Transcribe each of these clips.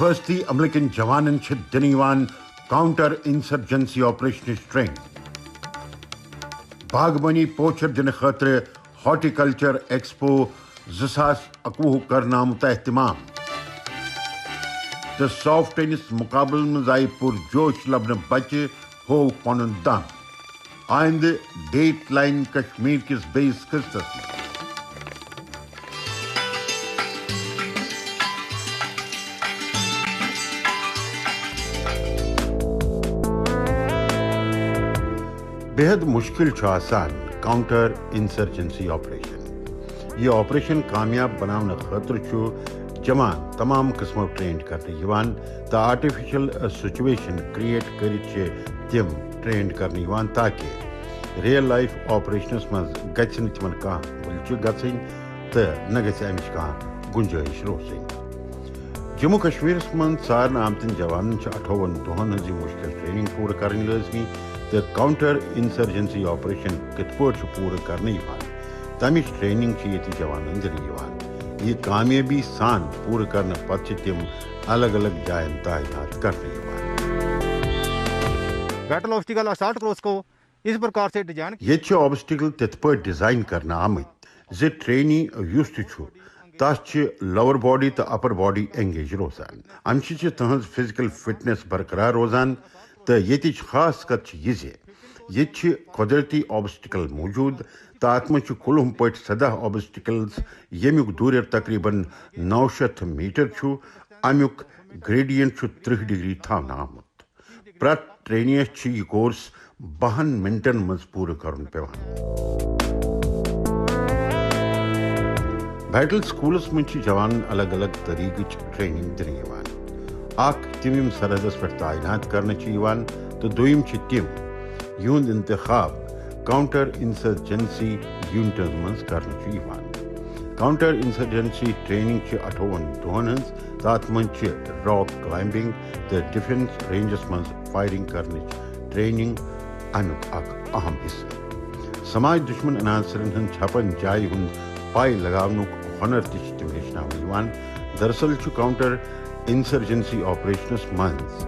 حفاظتی عملہ کن جوانن دن کاؤنٹر انسرجنسی آپریشن ٹریننگ باغبانی پوچھر دن خاطر ہارٹیکلچر ایکسپو 2021 کرنا آمت اہتمام تو سافٹ ٹینس مقابل مز آئی پرجوش لبن بچہ ہو پن دم آئندہ ڈیٹ لائن کشمیر کس بیس قسطس میں بے حد مشکل آسان کاؤنٹر انسرجنسی آپریشن یہ آپریشن کامیاب بنانے خاطر جوان تمام قسموں ٹرینڈ کرنے تو آرٹیفیشل سچویشن کریٹ کرت تم ٹرینڈ کرنے تاکہ ریئل لائف آپریشنس مز گھن تمن کھانا ولچ گھن تو نہ گھس امچ گنجائش روزن جموں کشمیر من ژارن آمتن جوانن 58 دہن ہز مشکل ٹریننگ پور کریں لازمی تو کاؤنٹر انسرجنسی آپریشن کت پور پور کرنے تمچ ٹریننگ یہ جوانن دن یہ کامیابی سان پور کرنے پتہ تم الگ الگ جائن تعینات کرنے بیٹل آبسٹیکل اسالٹ کورس کو اس پرکار سے ڈیزائن یہ آبسٹیکل تت پہ ڈیزائن کرنا آمت ٹرینی اس تس لور باڈی تو اپر باڈی انگیج روزان ام تہذ فزیکل فٹنس برقرار روزان تو یہ خاص کت یہ قدرتی آبسٹیکل موجود تو ات مجھ کلہم پہ 17 آبسٹیکلز یمیک دور تقریباً 900 میٹر امیک گریڈینٹ 30 ڈگری تھونا آمت پریت ٹرینیس یہ کورس 12 منٹن مز پور کرن پیوان بیٹل سکولس من جوان الگ الگ طریقہ ٹریننگ دن تم سرحدس پہ تعینات کرنے تو دویم تم یہند انتخاب کاؤنٹر انسرجنسی یونٹن مز کرنے کاؤنٹر انسرجنسی ٹریننگ 58 دہن ہز تات من راک کلائمبنگ تو ڈیفنس رینجس مز فائرنگ کرنے ٹریننگ امیک اہم حصہ سماج دشمن عناصرن ہند چھپن جائے ہند پائی لگاونک ہنر تم ہیچن دراصل کاؤنٹر انسرجنسی آپریشنس مز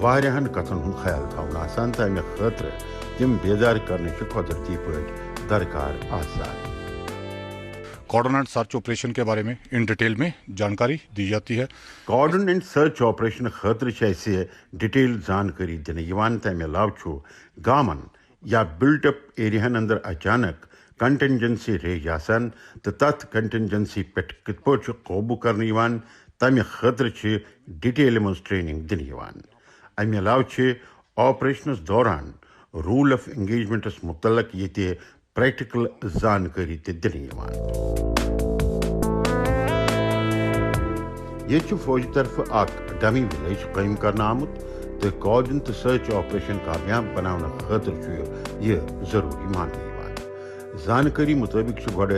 واریاہن کتن ہند خیال تھون آسان تو امہ خاطر تم بیدار کرنے قدرتی پہ درکار آسان کارڈن اینڈ سرچ آپریشن کے بارے میں ان ڈیٹیل میں جانکاری دی جاتی ہے کارڈن اینڈ سرچ آپریشن خاطر اسے ڈیٹیل جانکاری دن تو امہ علاوہ گامن یا بلٹ اپ ایریاہن اندر اچانک کنٹنجنسی ریج آسان تو تت کنٹنجنسی پہ کت پہ قوبو کرنے تمہ خاطر ڈیٹیل مز ٹریننگ دن امہ علاوہ آپریشنس دوران رول آف انگیجمنٹس متعلق یہ پریکٹیکل زانکاری دن یہ فوج طرف ڈمی ولیج قائم کرنا آمت تو کارڈن تو سرچ آپریشن کامیاب بنانے خاطر یہ ضروری ماننے زانکاری مطابق گوڑ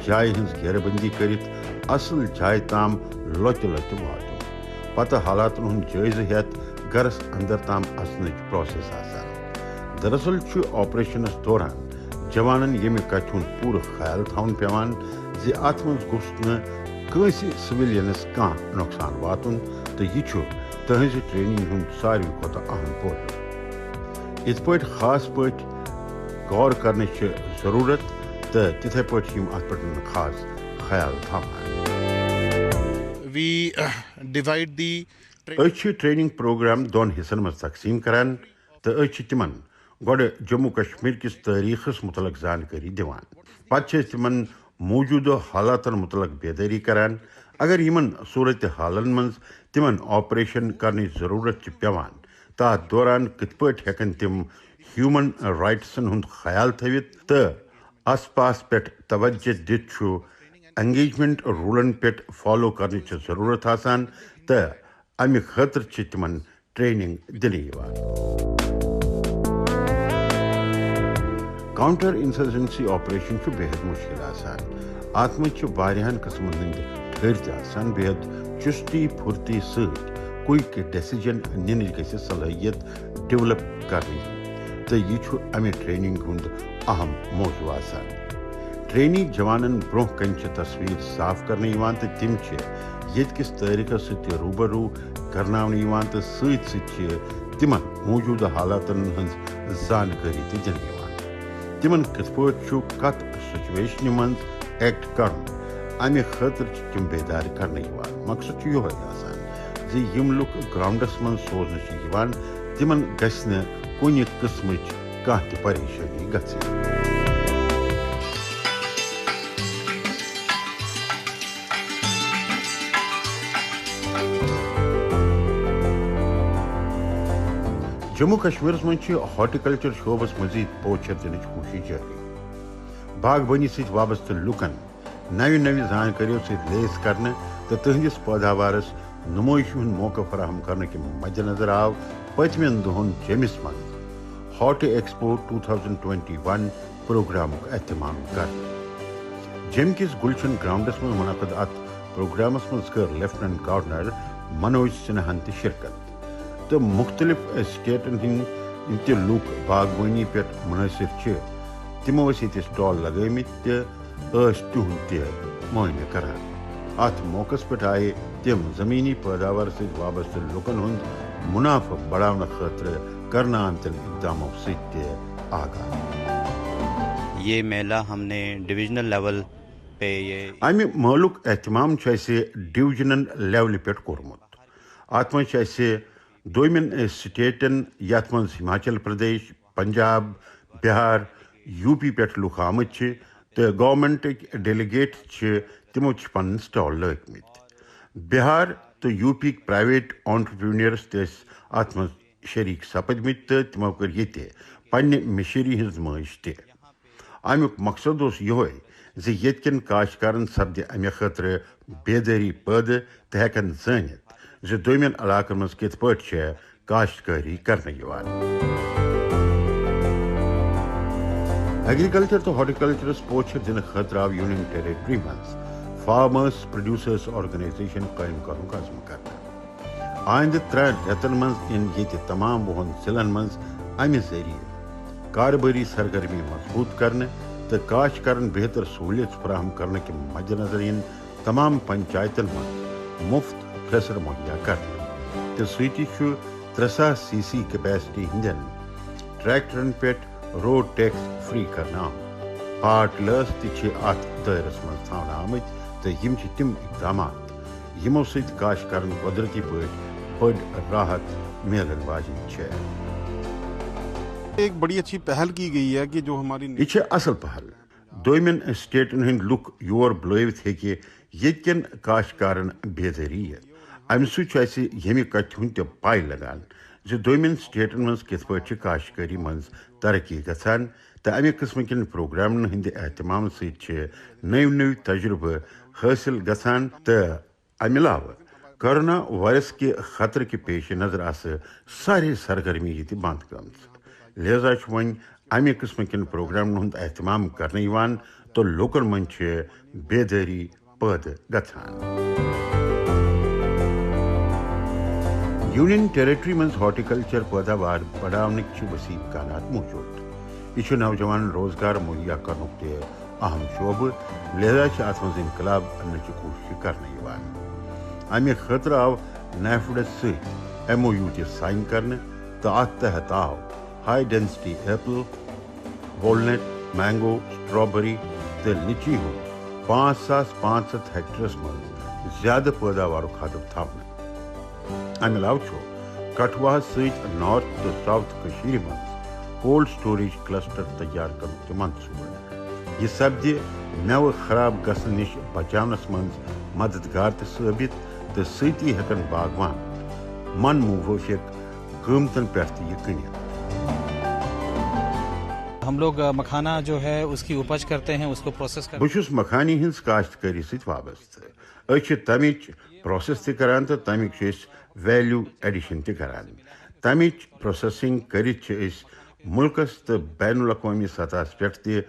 جائے ہز گھیر بندی کرت اصل جائے تام لوت واتن پتہ حالاتن ہند جائزہ ہیت گرس اندر تام اژنچ پروسیس آسان دراصل آپریشنس دوران جوانن یمہ کتھ ہند پور خیال تھون پیوان ات مز گوس نس سویلینس کھانا نقصان واتن تو یہ تہذ ٹریننگ ہند ساروی کھت اہم پہلو ات پہ خاص پہ غور کرنے ضرورت تو تتھے پہ ات پہ خاص خیال تھوان ٹریننگ پروگرام دون حصن مز تقسیم کران تو تمن گوڑ جموں کشمیر کس تاریخس متعلق زانکاری دان پتہ تمن موجودہ حالاتن متعلق بیداری کران اگر یمن صورت حالن مز تمن آپریشن کرنے ضرورت پیوان تات دوران کت پہ ہیکن تم ہیومن رائٹسن ہند خیال تھوت تو آس پاس پہ توجہ دت انگیجمنٹ رولن پہ فالو کرنے ضرورت آسان تو امہ خاطر تمن ٹریننگ دن کاؤنٹر انسرجنسی آپریشن بے حد مشکل آسان ات مجھ واریاہن قسمن ہند ٹھہر تہ بے حد چستی پھرتی کوئک ڈیسیجن ننچ گھس صلاحیت ڈیولپ کرنے تو یہ امہ ٹریننگ ہند اہم موضوع آسان ٹرینی جوانن برہ کن تصویر صاف کرنے تو تم یت کس تاریخس ست روبرو کرناونہ یوان تو ست ست تمن موجودہ حالاتن ہنز زانکاری تہ دنہ یوان تمن کت پٲٹھۍ کت سچویشن من ایکٹ کرن امہ خاطر تم بیدار کرنے یوان مقصد یہ آسان زِ یم لُکھ گراؤنڈس من سوزنہ چھ یوان تمن گژھِ نہٕ کُنہِ قسمٕچ کانٛہہ تہِ پریشٲنی گژھٕنۍ جموں کشمیرس من ہارٹیکلچر شعبس مزید پوچھر دنچ کوشش جاری باغبانی ست وابستہ لکن نو زانکاریوں ست لیس کرنے تو تہندس پیداوارس نمائش ہند موقع فراہم کرنے کے مد نظر آو پتمین دہن جیمس من ہارٹ ایکسپو 2021 پروگرام اہتمام کرنے جیم کس گلشن گراؤنڈس من منعقد ات پروگرامس من کر لیفٹنٹ گورنر منوج سنہاہن تہ شرکت تو مختلف سٹیٹن ہند تہ لوک باغبانی پہ منحصر تمو یہ سٹال لگمت تو تہد تہ معائنہ کران ات موقع پہ آئے تم زمینی پیداوار ست وابستہ لکن ہند منافع بڑھانے خاطر کرنے آمتن اقداموں ست آگاہ یہ میلہ ہم نے ڈویژنل لیول پہ امہ مالک اہتمام ڈویژنل لیول پہ کورمت ات من دومین سٹیٹن یت من ہماچل پردیش پنجاب بہار یو پی پہ لُکھ آمت تو گورنمنٹک ڈیلیگیٹ تمو پن سٹال لگمت بہار تو یو پی پرائیویٹ آنٹرپرینرس تس ات من شریک سپدمت تو تمو کر یہ پنہ مشیری ہز نمائش تہ امیک مقصد یہ یت کن کاشتکارن سپدِ امہ خاطر بیداری پٲدٕ تہ ہیکن زٲنِتھ دومین علاقن مز کت پٲٹھۍ کاشتکاری کرنے یوان ایگریکلچر تو ہارٹیکلچرس پوچھر دن خاطر آو یونین ٹیریٹری مز فارمرس پروڈیوسرس آرگنائزیشن قائم کرنک عزم کرنے آئندہ 3 رٮ۪تن مز ان یہ تمام 20 ضلعن مز امہ ذریعہ کارباری سرگرمی مضبوط کرنے تو کاشتکارن بہتر سہولیت فراہم کرنے کے مد نظر ان تمام پنچایتن مز مفت فریشر مہیا کرنے تو سۭتی 300 cc کیپیسٹی ہندین ٹریکٹرن پہ روڈ ٹیکس فری کرنا پاٹ لٲس تہ ات دائرس مز تھاونہٕ آمت تو یم تم اقدامات یمو ست کاشتکارن قدرتی پٲٹھۍ بڑ راحت ملن واجن ایک بڑی اچھی پہل کی گئی ہے کہ جو ہماری یہ اصل پہل دومین سٹیٹن ہند لُکھ یور بلوت ہیکہ یت کن کاشتکارن بیداری امہ سۭتۍ یمہ کتھ ہند تہ پاے لگان دومین سٹیٹن مز کت پٲٹھۍ کاشتکاری مز ترقی گژھان تو امہ قسم کن پروگرامن ہند اہتمام ست نو تجربہ حاصل گژھان تو امہ علاوہ کورونا وائرس کے خطرہ کے پیش نظر سارے سرگرمی یہ بند گمژ لہذا ون امہ قسم کن پروگرامن ہند اہتمام کرنے یوان تو لوکن من بیداری پٲدٕ گژھان یونین ٹیریٹری مز ہارٹیکلچر پیداوار بڑھاونک وسیع امکانات موجود یہ نوجوان روزگار مہیا کرنک اہم شعبہ لہذا ات مز انقلاب انچ کوشش کرنے یوان امہ خاطر آو نیفڈس ست MOU تہ سائن کرنے تو ات تحت آو high density apple walnut mango strawberry تو لیچی ہند 5500 ہیکٹرس مز زیادہ پیداوار ہدف تھاونہ امہ علاوہ کٹھوا ست نارتھ تو ساؤتھ کشیر مز کولڈ سٹوریج کلسٹر تیار کرنے منصوبہ یہ سپدِ میوہ خراب گھنہ نش بچاونس مز مددگار تہ ثابت تو سۭتی ہیکن باغوان من موافق قیمتن پہ یہ کٕنِتھ ہم لوگ مکھانا جو ہے اس کی اپج کرتے ہیں اس کو پروسیس کرتے ہیں بہت مکھانی ہز کاشتکاری ست وابستہ تمچ پروسیس تہ کران تو تمیک ویلیو ایڈیشن تہ کران تمچ پروسیسنگ کرت ملکس تو بین الاقوامی سطح پہ تہ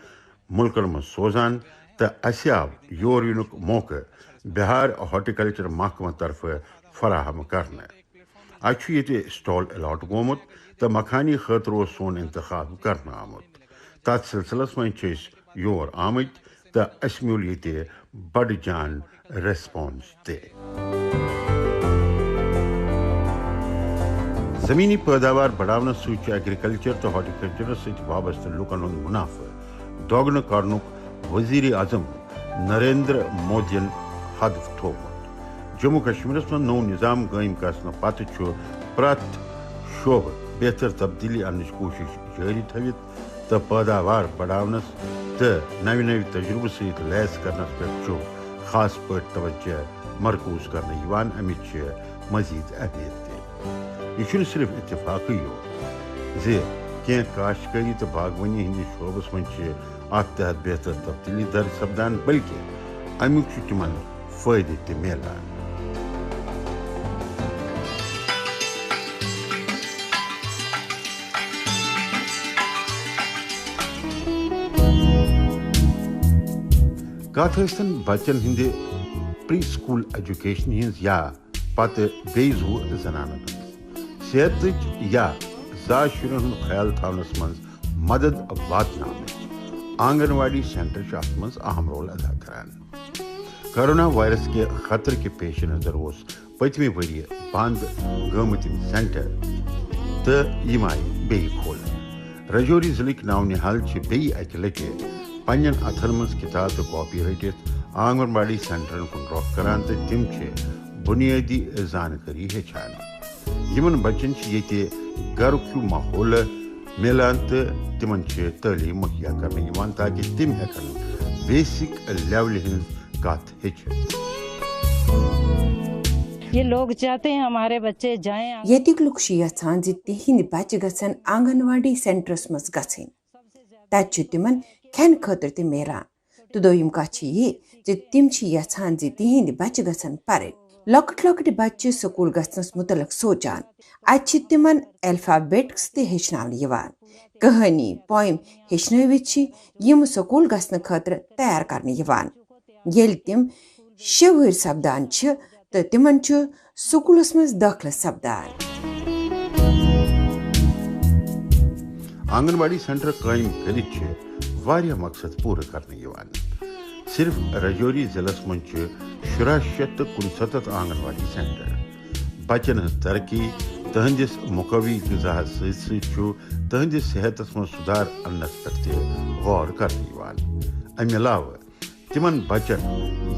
ملکن من سوزان تو اس آو یور ینک موقع بہار ہارٹیکلچر محکمہ طرف فراہم کرنے اچھا یہ سٹال الاٹ گومت تو مکھانی خاطر سون انتخاب کرنے آمت تر سلسلس من یور آمت تو اس میول یہ بڑ جان ریسپانس تہ زمینی پیداوار بڑھاونس ست ایگریکلچر تو ہارٹیکلچرس ست وابستہ لوکن ہند منافع دوگن کرنک وزیر اعظم نریندر مودین ہدف تھومت. جموں کشمیرس من نو نظام قائم کرنے پتہ پرت شعبہ بہتر تبدیلی انچ کوشش جاری تھوت تو پیداوار بڑھاونس تو نو تجربہ ست لیس کرنس پہ خاص پٲٹھۍ توجہ مرکوز کرنے یوان. امچ مزید اہمیت تہ یہ صرف اتفاقی یوت زی کی کاشتکاری تو باغبانی ہندس شعبس من ات تحت بہتر تبدیلی درج سپدان بلکہ امیک تمن فائدہ تہ میلان. کت ٲسۍتن بچن ہند پری سکول ایجوکیشن ہز یا پتہ بیٚیہِ زُو زنانن ہٕنٛز صحتٕچ یا زا شُرٮ۪ن ہُنٛد خیال تھاونس منٛز مدد واتناونٕچ آنگن واڑی سینٹر اتھ منٛز اہم رول ادا کران. کورونا وائرس کے خطرٕ کہِ پیش نظر اوس پٔتمہِ ؤرۍ بند گٲمٕتۍ یِم سینٹر تہٕ یِم آیہِ بیٚیہِ کھولنہٕ. رجوری ضلعٕکۍ نونِحال چھِ بیٚیہِ اکہِ لٹہِ پننٮ۪ن اتھن منٛز کتاب تہٕ کاپی رٔٹِتھ آنگن واڑی سینٹرن کُن رۄخ کران تہٕ تِم چھِ بنیادی زانکٲری ہیٚچھان. یمن بچن چھ ییٚتہِ گرُک ہیوٗ ماحول میلان تہٕ تِمن چھِ تعلیٖم مہیا کرنہٕ یِوان تاکہِ تِم ہٮ۪کن بیسک لیولہِ ہٕنٛز کتھ ہیٚچھِتھ. یہ لوگ چاہتے ہیں ہمارے بچے جائیں. ییٚتِکۍ لُکھ چھِ یژھان زِ تِہنٛدۍ بچہِ گژھن آنگن واڑی سینٹرس منٛز گژھٕنۍ. تتہِ چھُ تِمن کھٮ۪نہٕ خٲطرٕ تہِ میلان تہٕ دوٚیِم کتھ چھِ یہِ زِ تِم چھِ یژھان زِ تِہنٛدۍ بچہِ گژھن پرٕنۍ. لۄکٕٹۍ لۄکٕٹۍ بچہِ چھِ سکوٗل گژھنس متعلق سونچان. اتہِ چھِ تِمن الفابیٹکس تہِ ہیٚچھناونہٕ یِوان. کہانی پویم ہیٚچھنٲوِتھ چھِ یِم سکوٗل گژھنہٕ خٲطرٕ تیار کرنہٕ یِوان. ییٚلہِ تِم 6 وُہٕرۍ سپدان چھِ تہٕ تِمن چھُ سکوٗلس منٛز دٲخلہٕ سپدان. آنگن واڑی سینٹر قائم کرتھ چھ واریاہ مقصد پورٕ کرنہٕ یِوان. صرف رجوری ضلعس من 667 آنگن واڑی سینٹر. بچن ہز ترقی تہندس مقوی غذا ستھ تہندس صحتس من سدھار انس پہ غور کرنہٕ یِوان. امہ علاوہ تمن بچن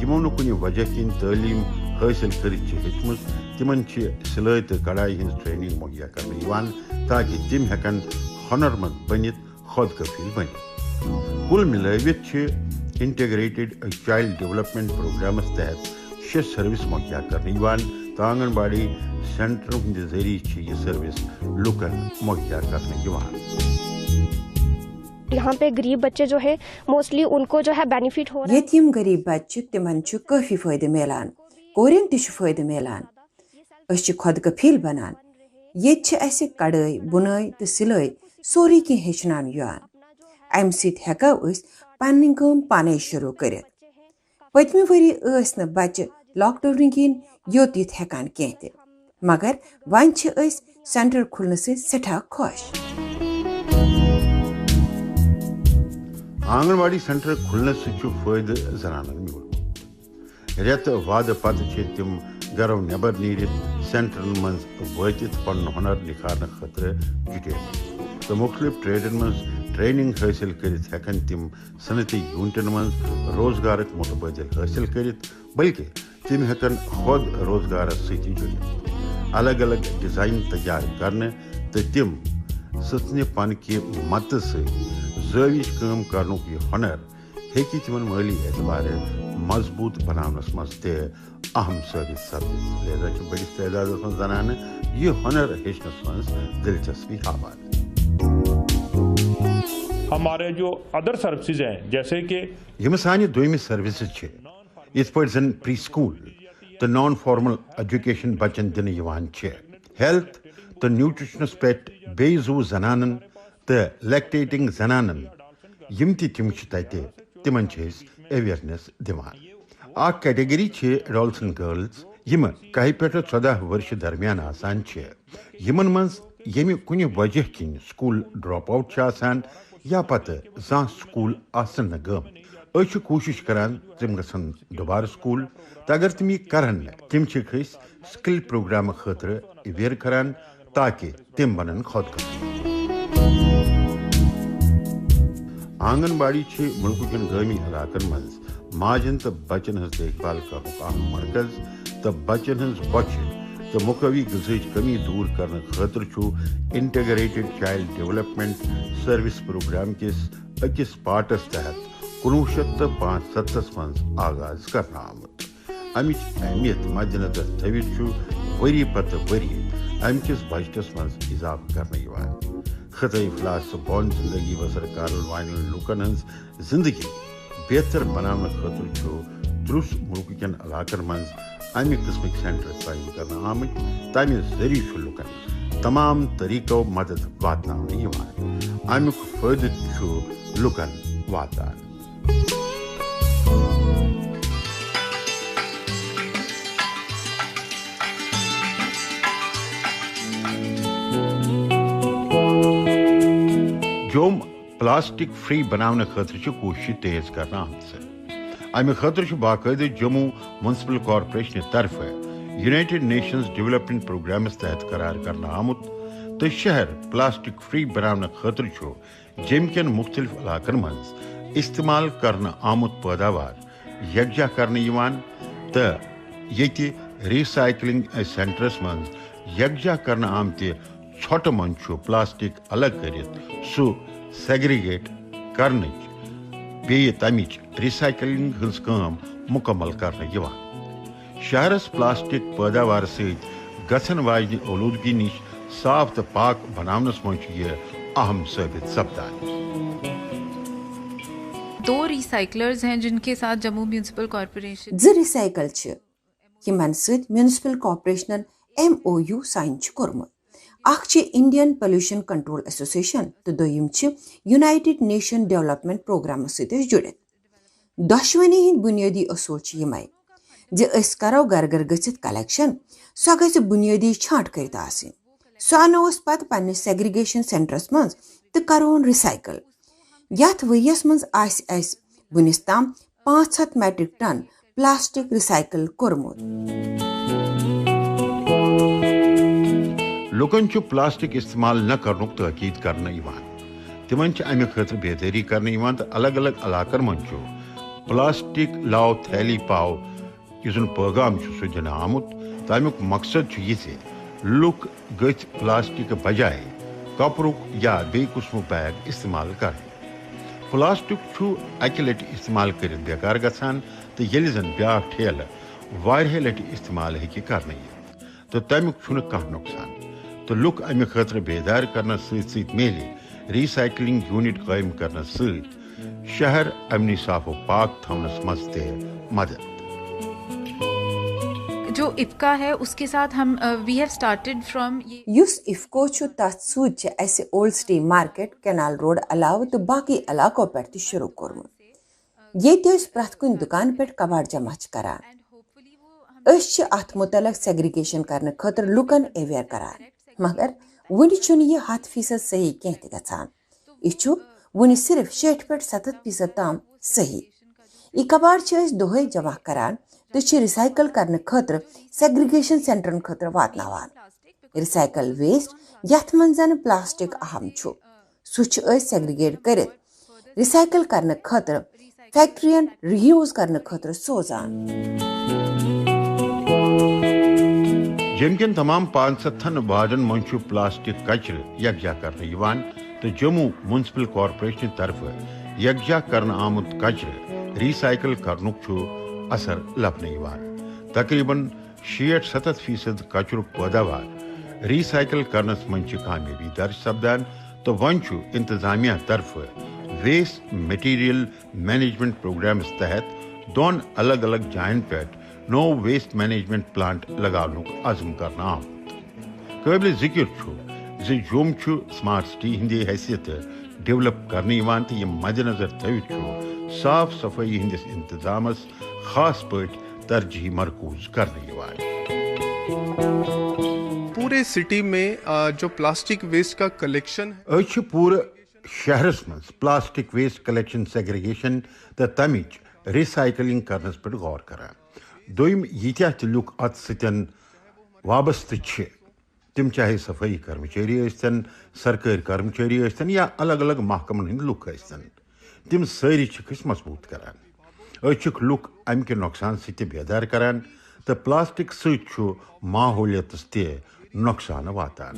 یمو نہٕ کُنہِ وجہ کِنۍ تعلیٖم حٲصِل کٔرِتھ چھِ ہیٚچھمٕژ تمن چھِ سلٲے تہٕ کڑائی ہٕنٛز ٹریننگ مہیا کرنہٕ یِوان تاکہ تم ہٮ۪کن ہۄنر مند بٔنِتھ خود کفیل بٔنِتھ. کُل مِلٲوِتھ چھِ انٹیگریٹڈ چائلڈ ڈیولپمنٹ پروگرامس تحت 6 سروس مہیا کرنہٕ یِوان تہٕ آنگن واڑی سینٹر ہٕنٛدِ ذٔریعہٕ چھِ یہ سروس لُکن مہیا کرنہٕ یِوان. یہاں پہ غریب بچے جو ہے موسٹلی ان کو جو ہے بینیفٹ ہو رہا ہے. ییٚتہِ یِم غریٖب بچہِ چھِ تِمن چھُ کٲفی فٲیدٕ میلان. کورٮ۪ن تہِ چھُ فٲیدٕ میلان. أسۍ چھِ خۄد کفیٖل بنان. ییٚتہِ چھِ اَسہِ کڑٲے بُنٲے تہٕ سِلٲے سورُے کینٛہہ ہیٚچھناونہٕ یِوان. امہِ سۭتۍ ہٮ۪کو أسۍ پنٕنۍ کٲم پانے شروٗع کٔرِتھ. پٔتمہِ ؤری ٲسۍ نہٕ بچہِ لاک ڈاونہٕ کِنۍ یوٚت یِتھ ہٮ۪کان کینٛہہ تہِ مگر وۄنۍ چھِ أسۍ سینٹر کھُلنہٕ سۭتۍ سٮ۪ٹھاہ خۄش. آنگن واڑی سینٹر کھلنے سے فائدہ زنانن میولمت. رٮ۪تہٕ وادٕ پتہٕ چھِ تِم گرو نٮ۪بر نیٖرِتھ سینٹرن منٛز وٲتِتھ پنُن ہُنر نکھارنہٕ خٲطرٕ جُٹیمٕتۍ تہٕ مختلف ٹریڈن منٛز ٹریننگ حٲصِل کٔرِتھ ہٮ۪کن تِم صنعتی یوٗنٹن منٛز روزگارُک متبادل حٲصِل کٔرِتھ بلکہ تِم ہٮ۪کن خود روزگارس سۭتۍ جُڑِتھ. الگ الگ ڈیزائن تیار کرنہٕ تہٕ تِم سٕژنہِ پن کہِ مدتہٕ سۭتۍ زٲوِج کٲم کرنُک یہِ ہُنر ہیٚکہِ تِمن مٲلی اعتبار مضبوٗط بناونس منٛز تہِ اہم ثٲبت سپدِتھ. لہذا چھِ بٔڑِس تعدادس منٛز زنانہٕ یہِ ہُنر ہیٚچھنس منٛز دلچسپی ہاوان. ہمارے جو ادر سروسز ہیں جیسے کہ یِم سانہِ دوٚیمہِ سروسز چھِ یِتھ پٲٹھۍ زن پری سکوٗل تہٕ نان فارمل ایجوکیشن بچن دِنہٕ یِوان چھِ. ہیلتھ تہٕ نیوٗٹرشنس پٮ۪ٹھ بیٚیہِ زُو زنانن تہٕ لیکٹیٹنگ زنانن یِم تہِ تِم چھِ تتہِ تِمن چھِ أسۍ اویرنیس دِوان. اکھ کیٹگری چھِ ایڈولسن گرلز یِم 10 پٮ۪ٹھ 14 ؤرشہِ درمیان آسان چھِ یِمن منٛز ییٚمہِ کُنہِ وجہ کِنۍ سکوٗل ڈراپ آوُٹ چھِ آسان یا پتہٕ زانٛہہ سکوٗل آسن نہٕ گٲمٕتۍ. أسۍ چھِ کوٗشش کران تِم گژھن دُبارٕ سکوٗل تہٕ اگر تِم یہِ کرن نہٕ تِم چھِکھ أسۍ سکل پروگرام خٲطرٕ اویئر کران تاکہ تم بنن خودکفی. آنگن باڑی ملک کن گامی علاقن مز ماجن تو بچن ہز دیکھ بھال کرنک اہم مرکز تو بچن ہز بچہ تو مقوی غذائی کمی دور کرنے خاطر integrated child development service programme کس اکس پارٹس تحت 1965 مز آغاز کرنا آمت. امچ اہمیت مد نظر تھوت وری پتہ وری امکس بجٹس مز اضافہ کرنے. خطۂ افلاس بون زندگی بسر کرن والن لوکن ہز زندگی بہتر بنانے خاطر ترس ملک کن علاقن مز امہ قسمک سینٹر قائم کرنا آمت. تمہ ذریعہ لکن تمام طریقوں مدد واتن. امیک فائدہ لکن واتان. جوم پلاسٹک فری بنانے خاطر کوشش تیز کرنا آمت. امہ خاطر باقاعدہ جموں منسپل کارپوریشن طرف یونائٹڈ نیشنز ڈیولپمنٹ پروگرامس تحت قرار کرنا آمت تو شہر پلاسٹک فری بنانے خاطر جم کن مختلف علاقن مز استعمال کرنا آمت پیداوار یکجا کرنے تو یہ ریسائکلنگ سینٹرس مز یکجا کرنا آمت ژھۄٹہٕ منٛز پلاسٹک الگ کرت سہ سیگریگیٹ کرنچ بیٚیہِ تمچ ریسائکلنگ ہنز کٲم مکمل کرنے. شہرس پلاسٹک پیداوار ست گژھن واجنہ اولودگی نش صاف تو پاک بناونس مز یہ اہم ثابت سپدان. 2 ریسائکلرز ہیں جن کے ساتھ جموں میونسپل کارپوریشن 2 ریسائکل یمن ست میونسپل کارپوریشنن MOU سائن کورمت. اخ انڈین پولیوشن کنٹرول ایسوسیشن تو دویم یونائٹڈ نیشن ڈیولپمنٹ پروگرام ست جڑت. دشونی ہند بنیادی اصول یمے اس کرو گھر گھر گھت کلیکشن سو گھ بنیادی چھانٹ کرت آسن. سو انوس پتہ پنس سیگریگیشن سینٹرس مز تو کرون ریسائکل. یت ؤریس مز اس ونس تام 500 میٹرک ٹن پلاسٹک ریسائکل کورمت. لوکن پلاسٹک استعمال نہ کرنک تاکید کرنا تمن امہ خاطر بیداری کرنا تو الگ الگ علاقن من پلاسٹک لاؤ تھیلی پاؤ اس پیغام سہ دن آمت. تو امیک مقصد یہ لوک گھ پلاسٹک بجائے کپرک یا بی قسم بیگ استعمال کریں. پلاسٹک اکہ لٹہ استعمال کرت بیکار گھان تو یل زن بیاا ٹھیلہ واریاہ لٹہ استعمال ہیکہ کرنے تو تمیک کھانا نقصان. تو لوک امہ خاطر بیدار کرنا ست میلے ریسائکلنگ یونٹ قائم کرنا ست شہر امن صاف و پاک تھونس مز مدد. جو افکا ہے اس کے ساتھ ہم وی ہیو سٹارٹڈ فرام یس افکو تر ست اس old city market canal road علاوہ تو باقی علاقوں پہ شروع کورمت. یہ پریت کن دکان پہ کباڑ جمع کران. ات متعلق سیگریگیشن کرنے خاطر لکن اویئر کران مگر ون یہ 100% صحیح کی گھان. یہ ون صرف 60 پہ 70% تام صحیح. یہ کباڑ دہے جمع کران تو ریسائکل کرنے خاطر سیگریگیشن سینٹرن خاطر واتناوان. ریسائکل ویسٹ یت من زن پلاسٹک اہم سہ سیگریگیٹ کرت ریسائکل کرنے خاطر فیکٹرین ری یوز کرنے خاطر سوزان. جم کن تمام 500 وارڈن من پلاسٹک کچر یکجا کرنے تو جموں منسپل کارپوریشن طرف یکجا کرنا آمت کچر ریسائکل کرنک اثر لبنے. تقریباً 60-70% کچر پیداوار ریسائکل کرنس من کامیابی درج سپدان. تو ون انتظامیہ طرف ویسٹ مٹیریل مینجمنٹ پروگرامس تحت 2 الگ الگ جائن پہ نو ویسٹ مینجمنٹ پلانٹ لگانک عزم کرنا آمت. قابل ذکر جوم سمارٹ سٹی ہندی حیثیت ڈیولپ کرنے تو یہ مد نظر تھوت صاف صفائی ہندس انتظامس خاص پاٹ ترجیح مرکوز کرنے. پورے سٹی میں جو پلاسٹک ویسٹ کا کلیکشن پورے شہرس مز پلاسٹک ویسٹ کلیکشن سیگریگیشن تو تمچ ریسائکلنگ کرنس پہ غور کران. دویم یتیا تہ لوک ات ستن وابستہ تم چاہے صفائی کرمچاری ٲسۍتن سرکٲرۍ کرمچاری ٲسۍتن یا الگ الگ محکمن ہٕنٛدۍ لُکھ ٲسۍتن تم سٲری چھِکھ أسۍ مضبوٗط کران أسۍ چھِکھ لُکھ امہِ کہِ نۄقصان سۭتۍ تہِ بیدار کران تہٕ پلاسٹک سۭتۍ چھُ ماحولیتس تہِ نۄقصان واتان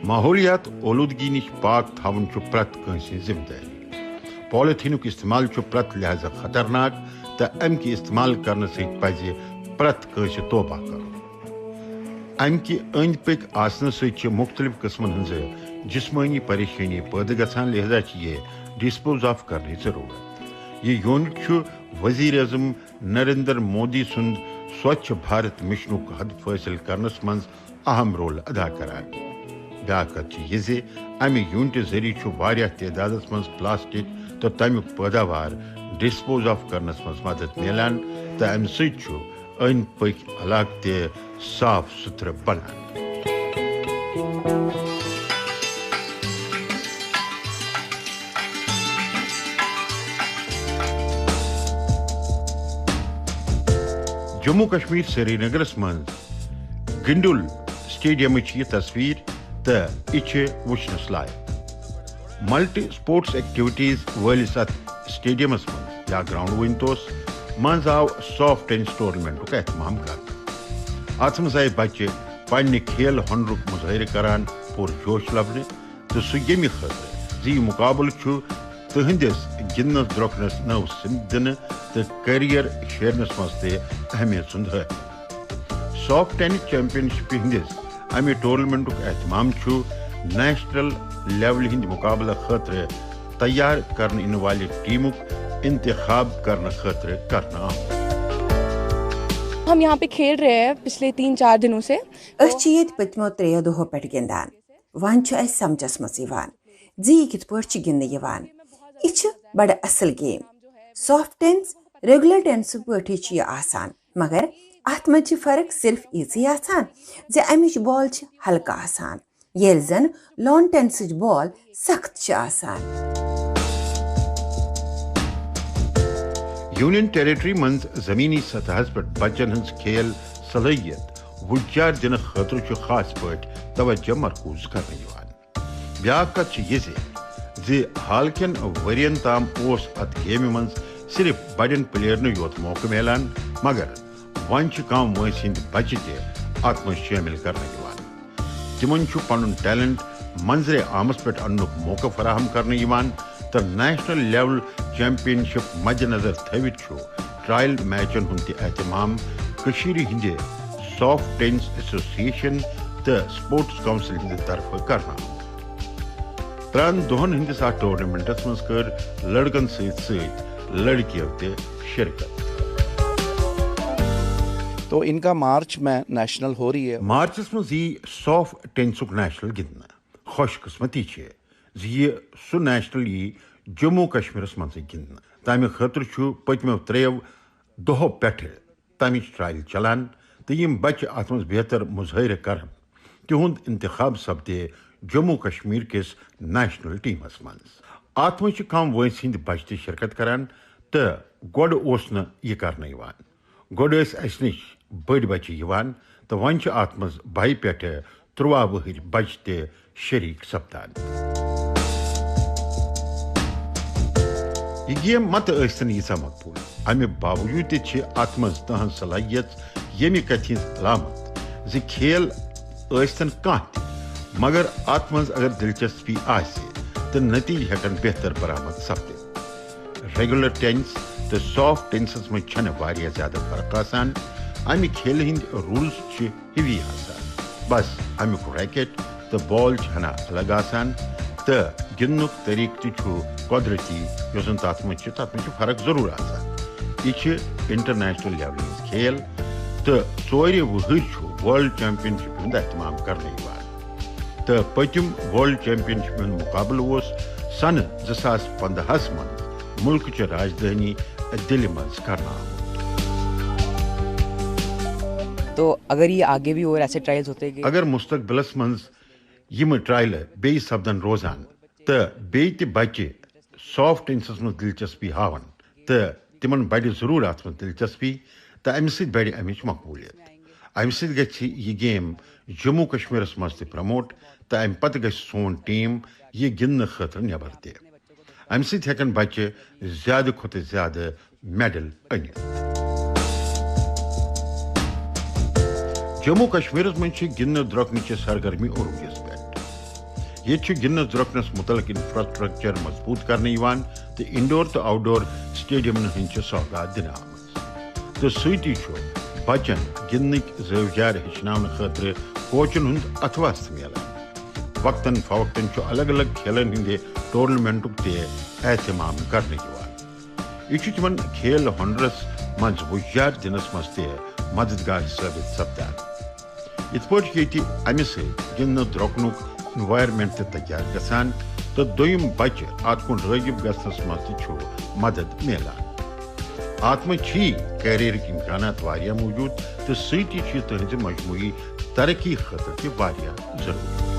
ماحولیات اولوٗدگی نِش پاک تھاوُن چھُ پرٛٮ۪تھ کٲنٛسہِ ہٕنٛز ذمہٕ دٲری پالیتھیٖنُک استعمال چھُ پرٛٮ۪تھ لحاظہ خطرناک تہٕ امہِ کہِ استعمال کرنہٕ سۭتۍ پزِ پرٛٮ۪تھ کٲنٛسہِ توبہ کرُن امہِ کہِ أنٛدۍ پٔکۍ آسنہٕ سۭتۍ چھِ مختلف قٕسمن ہٕنٛزٕ جسمٲنی پریشٲنی پٲدٕ گژھان لہذا چھِ یہِ ڈسپوز آف کرنٕچ ضروٗرت یہ یوٗنٹ چھُ وزیر اعظم نریندر مودی سُنٛد سوچھ بھارت مشنُک حد حٲصِل کرنس منٛز اہم رول ادا کران بیٛاکھ کتھ چھِ یہِ زِ امہِ یوٗنٹہِ ذٔریعہٕ چھُ واریاہ تعدادس منٛز پلاسٹک تہٕ تمیُک پٲداوار ڈسپوز آف کرنس منٛز مدد میلان تہٕ امہِ سۭتۍ چھُ أنٛدۍ پٔکۍ علاقہٕ تہِ صاف ستھرٕ بنان جموں کشمیر سری نگرس منٛز گنڈول سٹیڈیمٕچ یہِ تصویر تہٕ یہِ چھِ وٕچھنس لایق ملٹی سپورٹس ایکٹیویٹیز وٲلِس اتھ سٹیڈیمس منٛز یا گراؤنڈ ؤنۍتوس منٛز آو سافٹ ٹینس ٹورنامنٹُک اہتمام کرنہٕ اتھ منٛز آیہِ بچہِ پننہِ کھیل ہۄنرُک مظٲہرٕ کران پُرجوش لبنہٕ تہٕ سُہ ییٚمہِ خٲطرٕ زِ یہِ مُقابلہٕ چھُ تٕہنٛدِس گِنٛدنس درٛوٚکنس نٔو سِمت دِنہٕ تہٕ کیریر شیرنس منٛز تہِ اہمیت سُنٛد حٲصِل سافٹ ٹینس چیمپین شپہِ ہٕنٛدِس امہِ ٹورنامنٹُک اہتمام چھُ نیشنل لیولہِ ہٕنٛدِ مُقابلہٕ خٲطرٕ تیار کرنہٕ یِنہٕ والہِ ٹیٖمُک انتخاب کرنہٕ خٲطرٕ کرنہٕ آمُت ہم یہاں پہ کھیل رہے ہیں پچھلے 3-4 دنوں سے أسۍ چھِ ییٚتہِ پٔتمیو 3 دۄہو پٮ۪ٹھ گِنٛدان وۄنۍ چھُ اَسہِ سمجھس منٛز یِوان زِ یہِ کِتھ پٲٹھۍ چھِ گِنٛدنہٕ یِوان یہِ چھِ بڑٕ اصل گیم سافٹ ٹینس ریگولر ٹینسہٕ پٲٹھی چھُ یہِ آسان مگر اتھ منٛز چھِ فرق صرف ییٖژٕے آسان زِ امِچ بال چھِ ہلکہٕ آسان ییٚلہِ زن لان ٹینسٕچ بال سخت چھِ آسان یونین ٹیریٹری منٛز زمیٖنی سطحس پٮ۪ٹھ بچن ہٕنٛز کھیل صلٲحیت وُجار دِنہٕ خٲطرٕ چھُ خاص پٲٹھۍ توجہ مرکوٗز کرنہٕ یِوان بیٛاکھ کتھ چھِ یہِ زِ حال کٮ۪ن ؤرین تام اوس اتھ گیمہِ منٛز صرف بڑٮ۪ن پلیئرنٕے یوت موقعہٕ میلان مگر وۄنۍ چھِ کم وٲنٛسہِ ہٕنٛدۍ بچہِ تہِ اتھ منٛز شٲمِل کرنہٕ یِوان تِمن چھُ پنُن ٹیلنٹ منظرِ عامس پٮ۪ٹھ اننُک موقعہٕ فراہم کرنہٕ یِوان تہٕ نیشنل لیول چیمپین شپ مد نظر تھٲوِتھ چھُ ٹرائل میچن ہُنٛد تہِ اہتمام کٔشیٖرِ ہٕنٛدِ سافٹ ٹینس ایسوسیشن تہٕ سپورٹس کونسل ہٕنٛدِ طرفہٕ کرنہٕ آمُت 3 دۄہن ہٕنٛدِس اتھ ٹورنامنٹس منٛز کٔر لڑکن سۭتۍ سۭتۍ لڑکیو تہِ شرکت تو ان کا مارچ میں نیشنل ہو رہی ہے مارچس منٛز یی سافٹ ٹینسُک نیشنل گِنٛدنہٕ خۄش قٕسمتی چھِ زِ یہِ سُہ نیشنل یی جموں کشمیٖرس منٛزٕے گِنٛدنہٕ تمہِ خٲطرٕ چھُ پٔتمیو 3 دۄہو پٮ۪ٹھٕ تمِچ ٹرایل چلان تہٕ یِم بچہِ اتھ منٛز بہتر مظٲہرٕ کرن تِہُنٛد انتخاب سپدِ جموں کشمیٖر کِس نیشنل ٹیٖمس منٛز اتھ منٛز چھِ کم وٲنٛسہِ ہٕنٛدۍ بچہِ تہِ شرکت کران تہٕ گۄڈٕ اوس نہٕ یہِ کرنہٕ یِوان گۄڈٕ ٲسۍ اسہِ نِش بٔڑۍ بچہِ یِوان تہٕ وۄنۍ چھِ اتھ منٛز 2 پٮ۪ٹھٕ 13 وٕہٕرۍ بچہِ تہِ شریٖک سپدان یہ گیم متہٕ ٲسۍتن ییٖژاہ مقبوٗل امہِ باوجوٗد تہِ چھِ اتھ منٛز تٕہنٛز صلٲحیت ییٚمہِ کتھِ ہٕنٛز علامت زِ کھیل ٲسۍتن کانٛہہ تہِ مگر اتھ منٛز اگر دلچسپی آسہِ تہٕ نٔتیٖجہٕ ہٮ۪کن بہتر برآمد سپدِتھ ریگولر ٹینس تہٕ سافٹ ٹینسس منٛز چھنہٕ واریاہ زیادٕ فرق آسان امہِ کھیلہِ ہٕنٛدۍ روٗلز چھِ ہِوی آسان بس امیُک ریکٹ تہٕ بال چھِ ہنا الگ آسان تہٕ گِنٛدنُک طریٖقہٕ تہِ چھُ قۄدرتی یۄس زن تتھ منٛز چھِ فرق ضروٗر آسان یہِ چھِ انٹرنیشنل لیولہِ ہٕنٛز کھیل تہٕ 4 وٕہٕرۍ چھُ ورلڈ چیمپین شپہِ ہُنٛد اہتمام کرنہٕ یِوان تہٕ پٔتِم ورلڈ چیمپین شپہِ ہُنٛد مُقابلہٕ اوس سنہٕ 2015 منٛز مُلکٕچہِ راجدھانی دِلہِ منٛز کرنہٕ آمُت تو اگر یہ آگے بھی اور ایسے ٹرائلز ہوتے گئے اگر مستقبلس منٛز یِمہٕ ٹرایلہٕ بیٚیہِ سپدن روزان تہٕ بیٚیہِ تہِ بچہِ سافٹ ٹینسس منٛز دلچسپی ہاوان تہٕ تِمن بڑِ ضروٗر اتھ منٛز دلچسپی تو امہ سۭتۍ بڑِ امِچ مقبولیت. امہ سۭتۍ گژھِ یہ گیم جموں کشمیرس مز تہِ پرموٹ تو امہ پتہٕ گژھِ سون ٹیم یہ گندنہٕ خٲطرٕ نٮ۪بر تہِ. امہ سۭتۍ ہٮ۪کن بچہِ زیادٕ کھۄتہٕ زیادٕ میڈل أنِتھ. جموں کشمیرس مز چھِ گندنہٕ درۄکنٕچہِ سرگرمی عروٗجس پٮ۪ٹھ. ییٚتہِ چھُ گندنس درۄکنس متعلق انفراسٹرکچر مضبوط کرنہٕ یِوان تہٕ انڈور تہٕ آوٹ ڈور سٹیڈیمن ہٕنٛدۍ چھِ سوگات دِنہٕ آمٕژ. تہٕ سۭتی چھُ بچن گندنٕکۍ زٲویار ہیٚچھناونہٕ خٲطرٕ کوچن ہُنٛد اتھواس تہِ میلان. وقتاً فوقتاً چھُ الگ الگ کھیلن ہٕنٛدِ ٹورنامنٹُک تہِ احتمام کرنہٕ یِوان. یہ چھُ تِمن کھیل ہُنرس منٛز وُجار دِنس منٛز تہِ مددگار ثٲبت سپدان. یِتھ پٲٹھۍ چھُ ییٚتہِ امہِ سۭتۍ گندنہٕ درۄکنُک انوائرمنٹ تہِ تیار گژھان تہٕ دوٚیِم بچہِ اتھ کُن رٲغب گژھنس منٛز تہِ چھُ مدد میلان. اتھ منٛز چھی کیریرٕکۍ امکانات واریاہ موٗجوٗد تہٕ سۭتی چھُ تٕہنٛزِ مجموعی ترقی خٲطرٕ تہِ واریاہ ضروٗری.